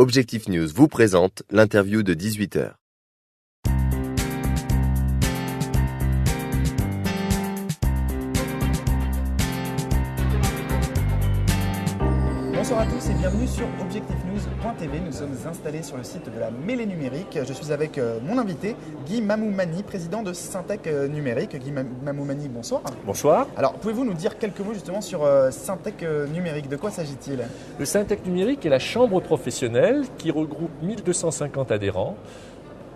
Objectif News vous présente l'interview de 18h. Bonsoir à tous et bienvenue sur objectifnews.tv. Nous sommes installés sur le site de la mêlée numérique. Je suis avec mon invité, Guy Mamoumani, président de Syntec Numérique. Guy Mamoumani, bonsoir. Bonsoir. Alors, pouvez-vous nous dire quelques mots justement sur Syntec Numérique? De quoi s'agit-il? Le Syntec Numérique est la chambre professionnelle qui regroupe 1250 adhérents,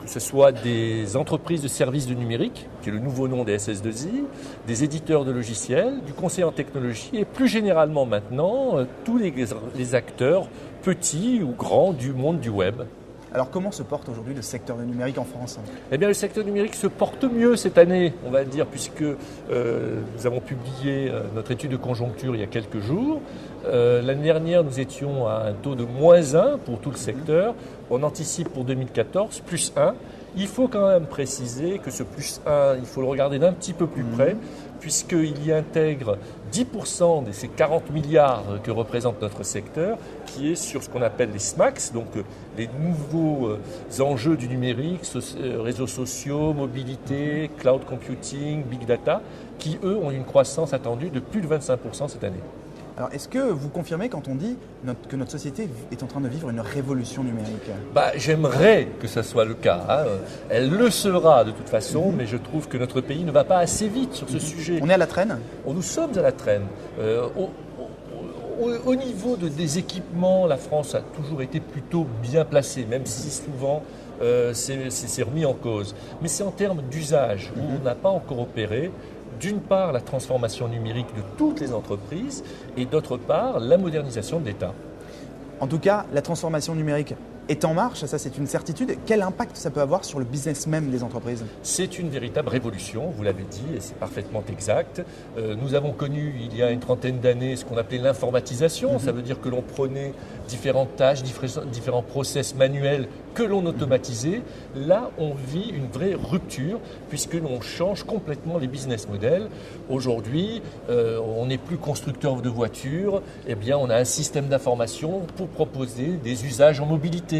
que ce soit des entreprises de services de numérique, qui est le nouveau nom des SS2I, des éditeurs de logiciels, du conseil en technologie et plus généralement maintenant, tous les acteurs, petits ou grands, du monde du web. Alors, comment se porte aujourd'hui le secteur du numérique en France? Eh bien, le secteur numérique se porte mieux cette année, on va dire, puisque nous avons publié notre étude de conjoncture il y a quelques jours. L'année dernière, nous étions à un taux de -1 pour tout le secteur. On anticipe pour 2014 +1. Il faut quand même préciser que ce +1, il faut le regarder d'un petit peu plus près, puisqu'il y intègre 10% de ces 40 milliards que représente notre secteur, qui est sur ce qu'on appelle les SMACs, donc les nouveaux enjeux du numérique, réseaux sociaux, mobilité, cloud computing, big data, qui eux ont une croissance attendue de plus de 25% cette année. Alors, est-ce que vous confirmez quand on dit que notre société est en train de vivre une révolution numérique? J'aimerais que ça soit le cas. Hein. Elle le sera de toute façon, mais je trouve que notre pays ne va pas assez vite sur ce sujet. On est à la traîne? Nous sommes à la traîne. Au niveau des équipements, la France a toujours été plutôt bien placée, même si souvent c'est remis en cause. Mais c'est en termes d'usage où on n'a pas encore opéré. D'une part, la transformation numérique de toutes les entreprises et d'autre part, la modernisation de l'État. En tout cas, la transformation numérique est en marche, ça c'est une certitude. Quel impact ça peut avoir sur le business même des entreprises? C'est une véritable révolution, vous l'avez dit, et c'est parfaitement exact. Nous avons connu il y a une trentaine d'années ce qu'on appelait l'informatisation. Ça veut dire que l'on prenait différentes tâches, différents process manuels que l'on automatisait. Là, on vit une vraie rupture puisque l'on change complètement les business models. Aujourd'hui, on n'est plus constructeur de voitures, eh bien, on a un système d'information pour proposer des usages en mobilité.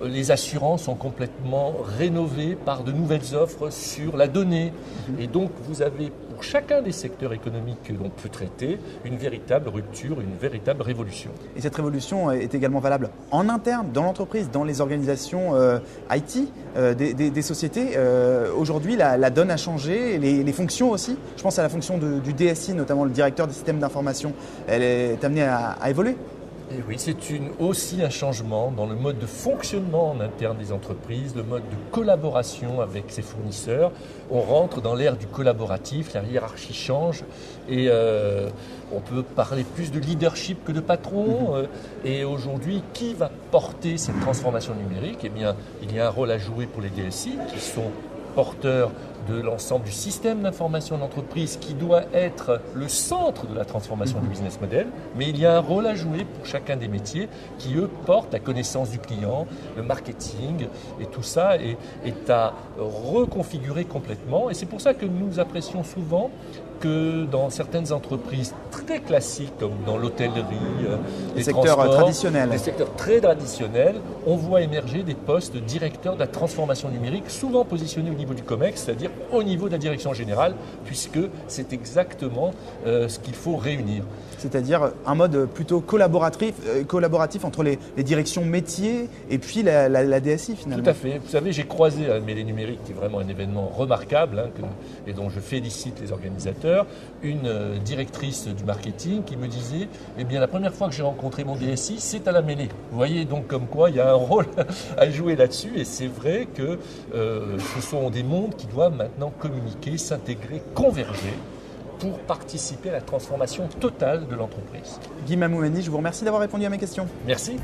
Les assurances sont complètement rénovées par de nouvelles offres sur la donnée. Et donc, vous avez pour chacun des secteurs économiques que l'on peut traiter une véritable rupture, une véritable révolution. Et cette révolution est également valable en interne, dans l'entreprise, dans les organisations IT des sociétés. Aujourd'hui, la donne a changé, les fonctions aussi. Je pense à la fonction du DSI, notamment le directeur des systèmes d'information. Elle est amenée à évoluer. Et oui, c'est aussi un changement dans le mode de fonctionnement en interne des entreprises, le mode de collaboration avec ses fournisseurs. On rentre dans l'ère du collaboratif, la hiérarchie change et on peut parler plus de leadership que de patron. Et aujourd'hui, qui va porter cette transformation numérique? Eh bien, il y a un rôle à jouer pour les DSI qui sont porteurs de l'ensemble du système d'information d'entreprise qui doit être le centre de la transformation du business model, mais il y a un rôle à jouer pour chacun des métiers qui, eux, portent la connaissance du client, le marketing, et tout ça est à reconfigurer complètement. Et c'est pour ça que nous apprécions souvent que dans certaines entreprises très classiques, comme dans l'hôtellerie, les secteurs traditionnels, les secteurs très traditionnels, on voit émerger des postes de directeurs de la transformation numérique, souvent positionnés au niveau du COMEX, c'est-à-dire au niveau de la direction générale, puisque c'est exactement ce qu'il faut réunir. C'est-à-dire un mode plutôt collaboratif entre les directions métiers et puis la DSI finalement. Tout à fait. Vous savez, j'ai croisé à la mêlée numérique, qui est vraiment un événement remarquable et dont je félicite les organisateurs, une directrice du marketing qui me disait « Eh bien, la première fois que j'ai rencontré mon DSI, c'est à la mêlée ». Vous voyez donc comme quoi il y a un rôle à jouer là-dessus et c'est vrai que ce sont des mondes qui doivent maintenant communiquer, s'intégrer, converger pour participer à la transformation totale de l'entreprise. Guy Mamoumani, je vous remercie d'avoir répondu à mes questions. Merci.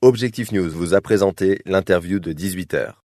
Objectif News vous a présenté l'interview de 18h.